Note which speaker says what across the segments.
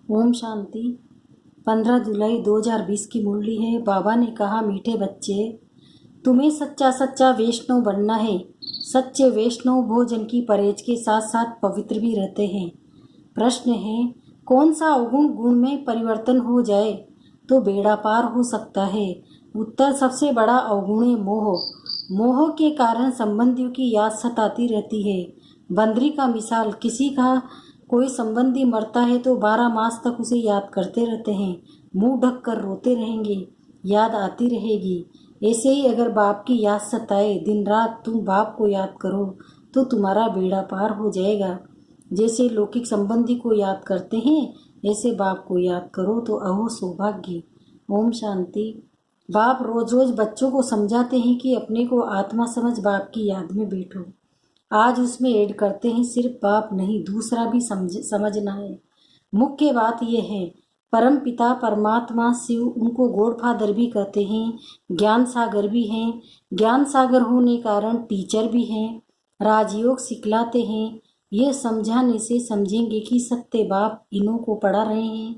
Speaker 1: ओम शांति। 15 जुलाई 2020 की मुरली है। बाबा ने कहा, मीठे बच्चे, तुम्हें सच्चा सच्चा वैष्णव बनना है। सच्चे वैष्णव भोजन की परहेज के साथ साथ पवित्र भी रहते हैं। प्रश्न है, कौन सा अवगुण गुण में परिवर्तन हो जाए तो बेड़ा पार हो सकता है? उत्तर, सबसे बड़ा अवगुण है मोह। मोह के कारण संबंधियों की याद सताती रहती है। बंदरी का मिसाल, किसी का कोई संबंधी मरता है तो 12 मास तक उसे याद करते रहते हैं, मुंह ढक कर रोते रहेंगे, याद आती रहेगी। ऐसे ही अगर बाप की याद सताए, दिन रात तुम बाप को याद करो तो तुम्हारा बेड़ा पार हो जाएगा। जैसे लौकिक संबंधी को याद करते हैं, ऐसे बाप को याद करो तो अहो सौभाग्य। ओम शांति। बाप रोज रोज बच्चों को समझाते हैं कि अपने को आत्मा समझ बाप की याद में बैठो। आज उसमें ऐड करते हैं, सिर्फ बाप नहीं, दूसरा भी समझना है। मुख्य बात यह है, परम पिता परमात्मा शिव, उनको गॉड फादर भी कहते हैं, ज्ञान सागर भी हैं। ज्ञान सागर होने कारण टीचर भी हैं, राजयोग सिखलाते हैं। यह समझाने से समझेंगे कि सत्य बाप इन्हों को पढ़ा रहे हैं।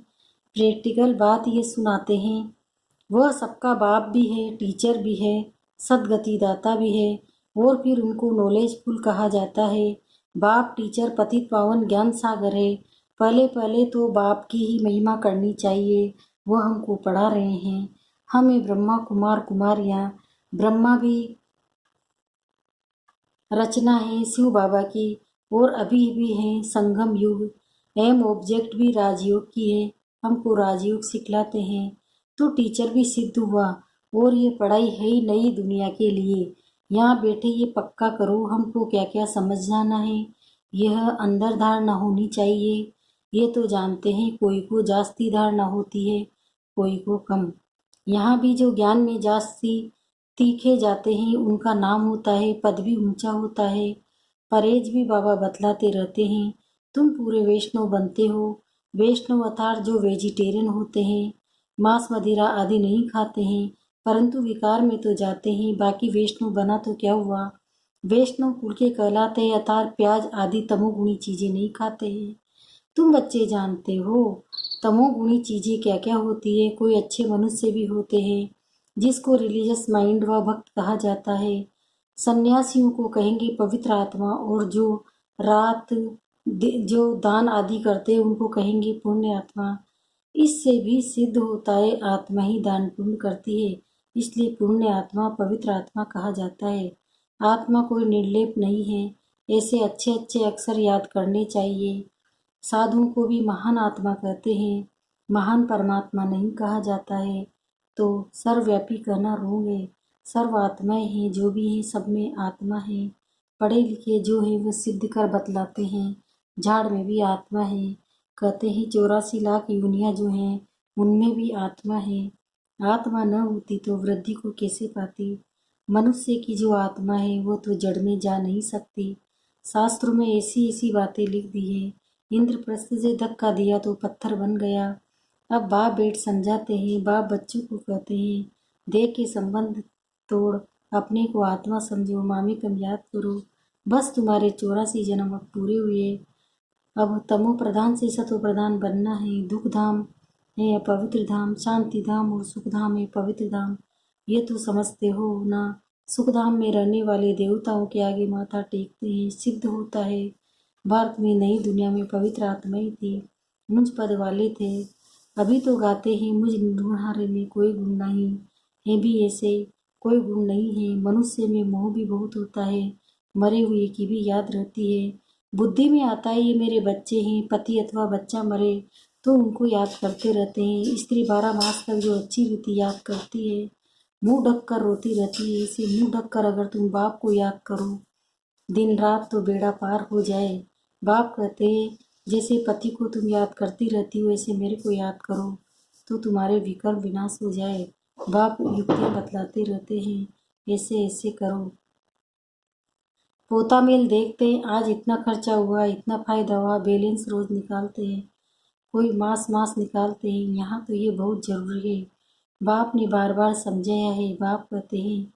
Speaker 1: प्रैक्टिकल बात ये सुनाते हैं। वह सबका बाप भी है, टीचर भी है, सदगति दाता भी है, और फिर उनको नॉलेजफुल कहा जाता है। बाप टीचर पतित पावन ज्ञान सागर है। पहले पहले तो बाप की ही महिमा करनी चाहिए। वह हमको पढ़ा रहे हैं। हमें ब्रह्मा कुमार कुमारियाँ, ब्रह्मा भी रचना है शिव बाबा की, और अभी भी है संगम युग। एम ऑब्जेक्ट भी राजयोग की है, हमको राजयोग सिखलाते हैं। तो टीचर भी सिद्ध हुआ, और ये पढ़ाई है ही नई दुनिया के लिए। यहाँ बैठे ये पक्का करो, हमको क्या क्या समझ जाना है। यह अंदर धारणा होनी चाहिए। ये तो जानते हैं, कोई को जास्ती धारणा होती है, कोई को कम। यहाँ भी जो ज्ञान में जास्ती तीखे जाते हैं, उनका नाम होता है, पद भी ऊंचा होता है। परहेज भी बाबा बतलाते रहते हैं। तुम पूरे वैष्णव बनते हो। वैष्णव अर्थात जो वेजिटेरियन होते हैं, मांस मदिरा आदि नहीं खाते हैं, परंतु विकार में तो जाते हैं। बाकी वैष्णव बना तो क्या हुआ? वैष्णव कुल के कहलाते हैं, अर्थात प्याज आदि तमोगुणी चीजें नहीं खाते हैं। तुम बच्चे जानते हो तमोगुणी चीजें क्या क्या होती है। कोई अच्छे मनुष्य भी होते हैं, जिसको रिलीजियस माइंड व भक्त कहा जाता है। सन्यासियों को कहेंगे पवित्र आत्मा, और जो रात जो दान आदि करते हैं उनको कहेंगे पुण्य आत्मा। इससे भी सिद्ध होता है आत्मा ही दान पुण्य करती है, इसलिए पुण्य आत्मा पवित्र आत्मा कहा जाता है। आत्मा कोई निर्लेप नहीं है। ऐसे अच्छे अच्छे अक्षर याद करने चाहिए। साधुओं को भी महान आत्मा कहते हैं, महान परमात्मा नहीं कहा जाता है। तो सर्वव्यापी कहना रोग है। सर्व आत्माएं हैं, जो भी हैं सब में आत्मा है। पढ़े लिखे जो है वो सिद्ध कर बतलाते हैं। झाड़ में भी आत्मा है। कहते हैं 84 लाख योनियां जो हैं उनमें भी आत्मा है। आत्मा न होती तो वृद्धि को कैसे पाती? मनुष्य की जो आत्मा है वो तो जड़ में जा नहीं सकती। शास्त्रों में ऐसी ऐसी बातें लिख दी है। इंद्रप्रस्थ से धक्का दिया तो पत्थर बन गया। अब बाप बेट समझाते हैं, बाप बच्चों को कहते हैं, देह के संबंध तोड़, अपने को आत्मा समझो, मामी कम याद करो। बस तुम्हारे 84 जन्म अब पूरे हुए। अब तमो प्रधान से सतो प्रधान बनना है। दुख धाम है पवित्र धाम, शांति धाम और सुख धाम है पवित्र धाम। ये तो समझते हो ना। सुख धाम में रहने वाले देवताओं के आगे माथा टेकते हैं, सिद्ध होता है। भारत में नई दुनिया में पवित्र आत्माएं थी, मुझ पद वाले थे। अभी तो गाते हैं, मुझ निर्गुणारे में कोई गुण नहीं है, भी ऐसे कोई गुण नहीं है। मनुष्य में मोह भी बहुत होता है, मरे हुए की भी याद रहती है। बुद्धि में आता है ये मेरे बच्चे हैं। पति अथवा बच्चा मरे तो उनको याद करते रहते हैं। स्त्री 12 मास तक जो अच्छी रीति याद करती है, मुंह ढक कर रोती रहती है। इसे मुंह ढक कर अगर तुम बाप को याद करो दिन रात तो बेड़ा पार हो जाए। बाप कहते हैं, जैसे पति को तुम याद करती रहती हो, ऐसे मेरे को याद करो तो तुम्हारे विकर्म विनाश हो जाए। बाप युक्तियाँ बतलाते रहते हैं, ऐसे ऐसे करो। पोता मेल देखते हैं, आज इतना खर्चा हुआ, इतना फायदा हुआ, बैलेंस रोज निकालते हैं। कोई मास मास निकालते हैं। यहाँ तो ये बहुत जरूरी है। बाप ने बार बार समझाया है। बाप कहते हैं,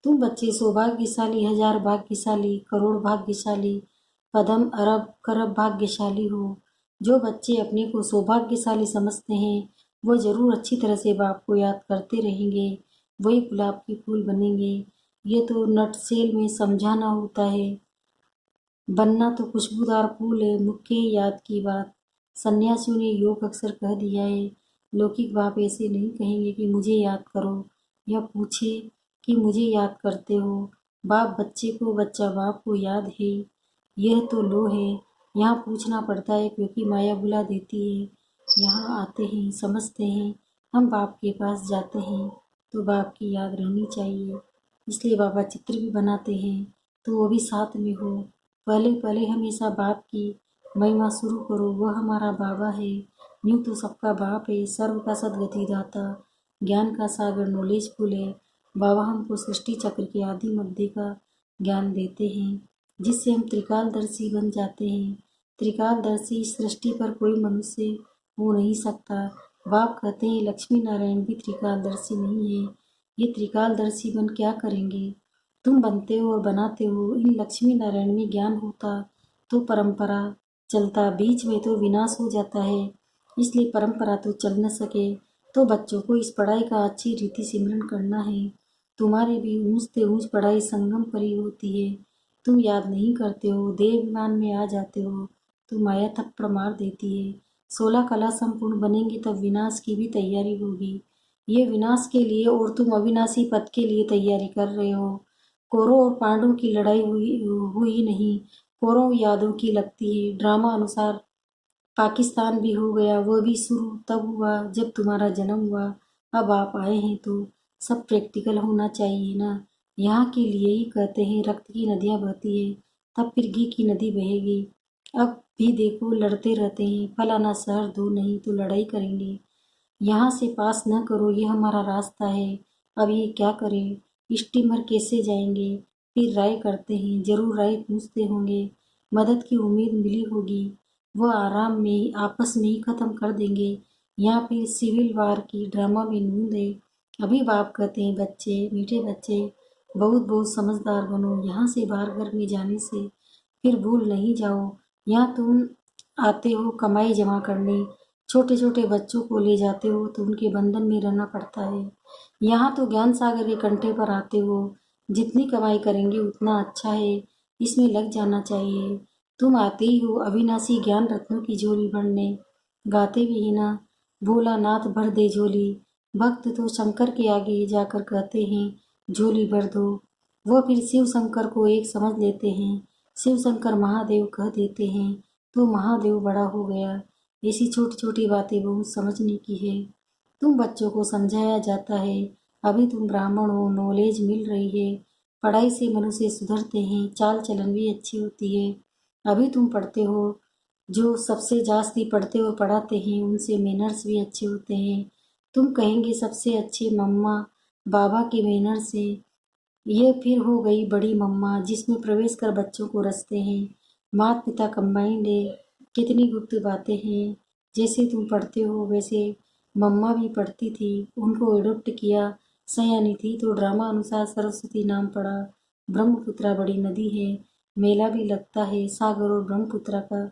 Speaker 1: तुम बच्चे सौभाग्यशाली, 1000 भाग्यशाली, करोड़ भाग्यशाली, पदम अरब करब भाग्यशाली हो। जो बच्चे अपने को सौभाग्यशाली समझते हैं वो जरूर अच्छी तरह से बाप को याद करते रहेंगे, वही गुलाब के फूल बनेंगे। ये तो नटसेल में समझाना होता है। बनना तो खुशबूदार फूल है, मुख्य है याद की बात। सन्यासियों ने योग अक्सर कह दिया है। लौकिक बाप ऐसे नहीं कहेंगे कि मुझे याद करो, या पूछे कि मुझे याद करते हो। बाप बच्चे को, बच्चा बाप को याद है। यह तो लो है। यहाँ पूछना पड़ता है क्योंकि माया बुला देती है। यहाँ आते हैं, समझते हैं, हम बाप के पास जाते हैं तो बाप की याद रहनी चाहिए। इसलिए बाबा चित्र भी बनाते हैं तो वो भी साथ में हो। पहले पहले हमेशा बाप की महिमा शुरू करो, वह हमारा बाबा है। यूँ तो सबका बाप है, सर्व का सदगति दाता, ज्ञान का सागर, नॉलेज फुल है। बाबा हमको सृष्टि चक्र के आदि मध्य का ज्ञान देते हैं, जिससे हम त्रिकालदर्शी बन जाते हैं। त्रिकालदर्शी इस सृष्टि पर कोई मनुष्य हो नहीं सकता। बाप कहते हैं लक्ष्मी नारायण भी त्रिकालदर्शी नहीं है। ये त्रिकालदर्शी बन क्या करेंगे? तुम बनते हो और बनाते हो। इन लक्ष्मी नारायण में ज्ञान होता तो परंपरा चलता, बीच में तो विनाश हो जाता है। इसलिए परंपरा तो चल न सके तो बच्चों को इस पढ़ाई का अच्छी रीति सिमरन करना है। तुम्हारी भी ऊंच से ऊंच पढ़ाई संगम पर ही होती है। तुम याद नहीं करते हो, देवाभिमान में आ जाते हो तो माया थप्पड़ मार देती है। 16 कला संपूर्ण बनेंगे तब विनाश की भी तैयारी होगी। ये विनाश के लिए और तुम अविनाशी पद के लिए तैयारी कर रहे हो। कौरव और पांडवों की लड़ाई हुई नहीं, कौरव यादव की लगती है। ड्रामा अनुसार पाकिस्तान भी हो गया, वह भी शुरू तब हुआ जब तुम्हारा जन्म हुआ। अब आप आए हैं तो सब प्रैक्टिकल होना चाहिए ना। यहाँ के लिए ही कहते हैं रक्त की नदियाँ बहती है तब फिर घी की नदी बहेगी। अब भी देखो लड़ते रहते हैं, फलाना शहर दो नहीं तो लड़ाई करेंगे। यहाँ से पास न करो, ये हमारा रास्ता है। अब ये क्या करें, स्टीमर कैसे जाएंगे? फिर राय करते हैं, जरूर राय पूछते होंगे, मदद की उम्मीद मिली होगी। वह आराम में आपस में ही खत्म कर देंगे। यहाँ फिर सिविल वार की ड्रामा में नूंद है। अभी बाप कहते हैं बच्चे, मीठे बच्चे, बहुत बहुत समझदार बनो। यहाँ से बाहर घर में जाने से फिर भूल नहीं जाओ। यहाँ तुम आते हो कमाई जमा करने, छोटे छोटे बच्चों को ले जाते हो तो उनके बंधन में रहना पड़ता है। यहाँ तो ज्ञान सागर के कंठे पर आते हो, जितनी कमाई करेंगे उतना अच्छा है, इसमें लग जाना चाहिए। तुम आते ही हो अविनाशी ज्ञान रत्नों की झोली भरने। गाते भी है ना, भोलानाथ भर दे झोली। भक्त तो शंकर के आगे जाकर कहते हैं झोली भर दो। वो फिर शिव शंकर को एक समझ लेते हैं। शिव शंकर महादेव कह देते हैं तो महादेव बड़ा हो गया। ऐसी छोटी छोटी बातें बहुत समझने की है। तुम बच्चों को समझाया जाता है। अभी तुम ब्राह्मण हो, नॉलेज मिल रही है। पढ़ाई से मनुष्य सुधरते हैं, चाल चलन भी अच्छी होती है। अभी तुम पढ़ते हो, जो सबसे जास्ती पढ़ते और पढ़ाते हैं उनसे मैनर्स भी अच्छे होते हैं। तुम कहेंगे सबसे अच्छे मम्मा बाबा के मैनर्स से। ये फिर हो गई बड़ी मम्मा, जिसमें प्रवेश कर बच्चों को रचते हैं। माता पिता कंबाइंड है। कितनी गुप्त बातें हैं। जैसे तुम पढ़ते हो वैसे मम्मा भी पढ़ती थी, उनको एडोप्ट किया। सयानी थी तो ड्रामा अनुसार सरस्वती नाम पड़ा। ब्रह्मपुत्रा बड़ी नदी है, मेला भी लगता है सागर और ब्रह्मपुत्रा का।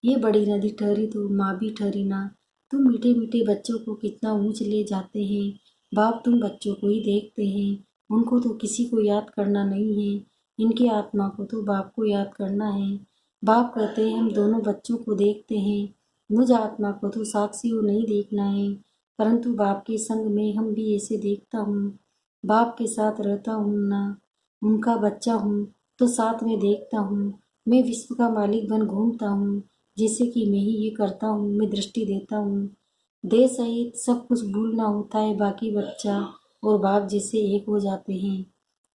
Speaker 1: ये बड़ी नदी ठहरी तो माँ भी ठहरी ना। तुम मीठे मीठे बच्चों को कितना ऊंच ले जाते हैं। बाप तुम बच्चों को ही देखते हैं, उनको तो किसी को याद करना नहीं है। इनकी आत्मा को तो बाप को याद करना है। बाप कहते हैं हम दोनों बच्चों को देखते हैं, मुझ आत्मा को तो साक्षी नहीं देखना है। परंतु बाप के संग में हम भी ऐसे देखता हूँ। बाप के साथ रहता हूँ ना, उनका बच्चा हूँ तो साथ में देखता हूँ। मैं विश्व का मालिक बन घूमता हूँ, जैसे कि मैं ही ये करता हूँ, मैं दृष्टि देता हूँ। देह सहित सब कुछ भूलना होता है, बाकी बच्चा और बाप जैसे एक हो जाते हैं।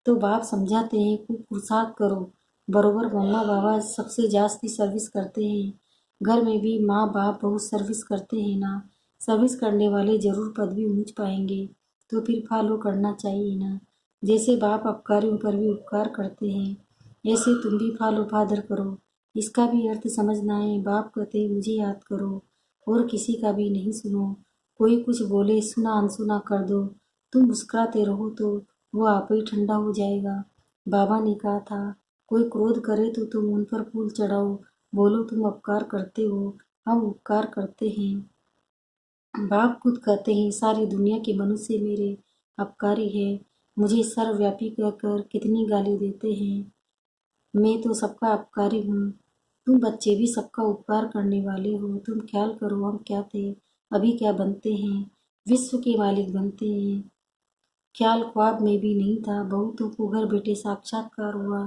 Speaker 1: तो बाप समझाते हैं खूब पुरुषार्थ करो। बरोबर मम्मा बाबा सबसे जास्ती सर्विस करते हैं। घर में भी माँ बाप बहुत सर्विस करते हैं ना। सर्विस करने वाले जरूर पदवी ऊंच पाएंगे, तो फिर फॉलो करना चाहिए ना। जैसे बाप अपकारियों पर भी उपकार करते हैं, ऐसे तुम भी फॉलो फादर करो। इसका भी अर्थ समझना है। बाप कहते हैं मुझे याद करो और किसी का भी नहीं सुनो। कोई कुछ बोले सुना अनसुना कर दो। तुम मुस्कुराते रहो तो वो आप ही ठंडा हो जाएगा। बाबा ने कहा था कोई क्रोध करे तो तुम उन पर फूल चढ़ाओ, बोलो तुम अपकार करते हो, हम उपकार करते हैं। बाप खुद कहते हैं सारी दुनिया के मनुष्य मेरे अपकारी है। मुझे सर्वव्यापी कहकर कितनी गाली देते हैं। मैं तो सबका अपकारी हूँ। तुम बच्चे भी सबका उपकार करने वाले हो। तुम ख्याल करो हम क्या थे, अभी क्या बनते हैं। विश्व के मालिक बनते हैं। ख्याल ख्वाब में भी नहीं था। बहुतों को घर बैठे साक्षात्कार हुआ,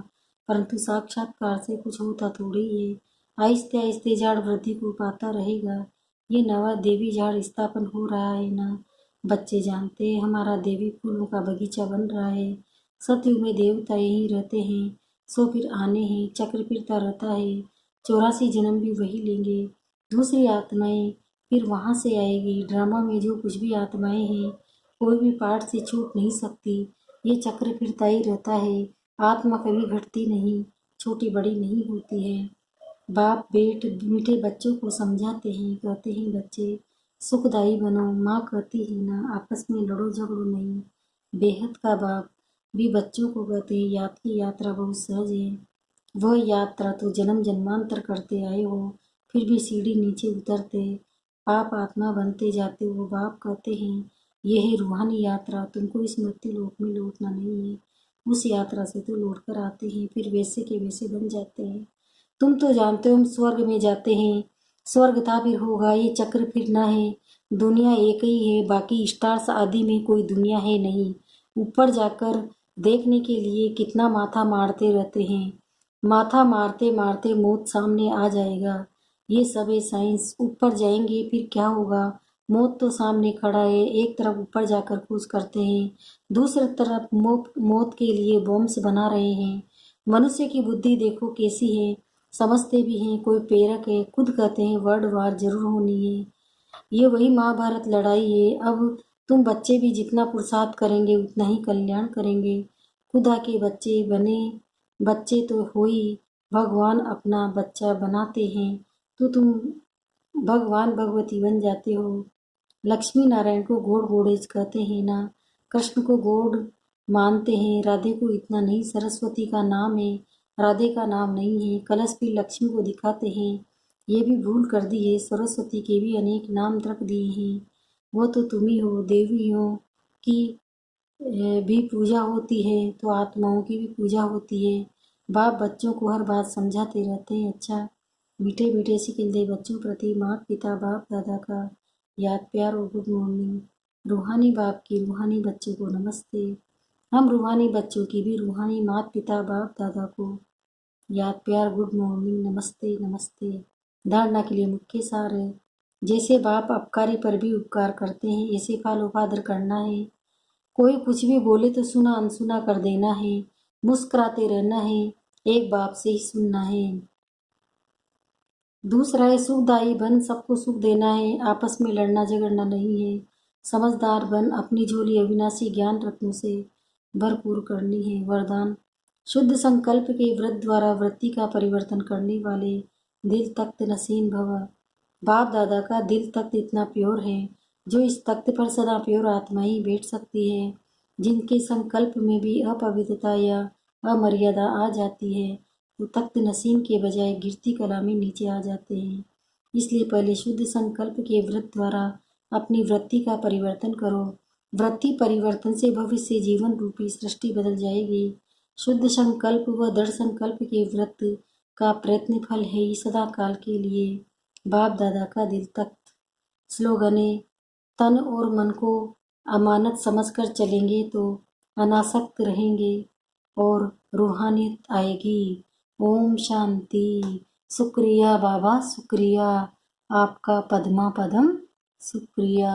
Speaker 1: परंतु साक्षात्कार से कुछ होता थोड़ी है। आहिस्ते आहिस्ते झाड़ वृद्धि को पाता रहेगा। ये नवा देवी झाड़ स्थापन हो रहा है ना। बच्चे जानते हैं हमारा देवी फूलों का बगीचा बन रहा है। सतयुग में देवता यहीं रहते हैं, सो फिर आने हैं। चक्र फिरता रहता है। 84 जन्म भी वही लेंगे। दूसरी आत्माएं फिर वहां से आएगी। ड्रामा में जो कुछ भी आत्माएं हैं, कोई भी पार्ट से छूट नहीं सकती। ये चक्र फिरता ही रहता है। आत्मा कभी घटती नहीं, छोटी बड़ी नहीं होती है। बाप बेट मीठे बच्चों को समझाते हैं, कहते हैं बच्चे सुखदायी बनो। माँ कहती है ना, आपस में लड़ो झगड़ो नहीं। बेहद का बाप भी बच्चों को कहते हैं याद की यात्रा बहुत सहज है। वह यात्रा तो जन्म जन्मांतर करते आए हो, फिर भी सीढ़ी नीचे उतरते पाप आत्मा बनते जाते हो। बाप कहते हैं यह है रूहानी यात्रा। तुमको इस मृत्यु लोक में लौटना नहीं है। उस यात्रा से तो लौट कर आते हैं, फिर वैसे के वैसे बन जाते हैं। तुम तो जानते हो हम स्वर्ग में जाते हैं। स्वर्ग था फिर होगा, ये चक्र फिरना है। दुनिया एक ही है, बाकी स्टार्स आदि में कोई दुनिया है नहीं। ऊपर जाकर देखने के लिए कितना माथा मारते रहते हैं। माथा मारते मारते मौत सामने आ जाएगा। ये सब है साइंस। ऊपर जाएंगे फिर क्या होगा। मौत तो सामने खड़ा है। एक तरफ ऊपर जाकर खोज करते हैं, दूसरी तरफ मौत के लिए बॉम्ब्स बना रहे हैं। मनुष्य की बुद्धि देखो कैसी है। समझते भी हैं, कोई प्रेरक है, खुद कहते हैं वर्ल्ड वार जरूर होनी है। ये वही महाभारत लड़ाई है। अब तुम बच्चे भी जितना पुरुषार्थ करेंगे उतना ही कल्याण करेंगे। खुदा के बच्चे बने। बच्चे तो हो ही, भगवान अपना बच्चा बनाते हैं तो तुम भगवान भगवती बन जाते हो। लक्ष्मी नारायण को गॉड गॉडेज कहते हैं ना। कृष्ण को गॉड मानते हैं। राधे को इतना नहीं, सरस्वती का नाम है, राधे का नाम नहीं है। कलश भी लक्ष्मी को दिखाते हैं, ये भी भूल कर दी है। सरस्वती के भी अनेक नाम रख दिए हैं। वो तो तुम ही हो, देवी हो की भी पूजा होती है तो आत्माओं की भी पूजा होती है। बाप बच्चों को हर बात समझाते रहते हैं। अच्छा मीठे मीठे सिकंदे बच्चों प्रति माता पिता बाप दादा का याद प्यार और गुड मॉर्निंग। रूहानी बाप की रूहानी बच्चों को नमस्ते। हम रूहानी बच्चों की भी रूहानी माता पिता बाप दादा को याद प्यार गुड मॉर्निंग नमस्ते नमस्ते। धारणा के लिए मुख्य सार है, जैसे बाप अपकारी पर भी उपकार करते हैं, ऐसे फॉलो फादर करना है। कोई कुछ भी बोले तो सुना अनसुना कर देना है। मुस्कुराते रहना है, एक बाप से ही सुनना है। दूसरा है सुखदायी बन, सबको सुख देना है, आपस में लड़ना झगड़ना नहीं है। समझदार बन, अपनी झोली अविनाशी ज्ञान रत्नों से भरपूर करनी है। वरदान शुद्ध संकल्प के व्रत द्वारा वृत्ति का परिवर्तन करने वाले दिल तख्त नसीन भव। बाप दादा का दिल तख्त इतना प्योर है, जो इस तख्त पर सदा प्योर आत्मा ही बैठ सकती है। जिनके संकल्प में भी अपवित्रता या अमर्यादा आ जाती है, वो तख्त नसीन के बजाय गिरती कला में नीचे आ जाते हैं। इसलिए पहले शुद्ध संकल्प के व्रत द्वारा अपनी वृत्ति का परिवर्तन करो। वृत्ति परिवर्तन से भविष्य जीवन रूपी सृष्टि बदल जाएगी। शुद्ध संकल्प व दृढ़ संकल्प के व्रत का प्रयत्न फल है ही सदा काल के लिए। बाप दादा का दिल तख्त। स्लोगन है, तन और मन को अमानत समझकर चलेंगे तो अनासक्त रहेंगे और रूहानियत आएगी। ओम शांति। शुक्रिया बाबा, शुक्रिया आपका पद्मा पदम, शुक्रिया।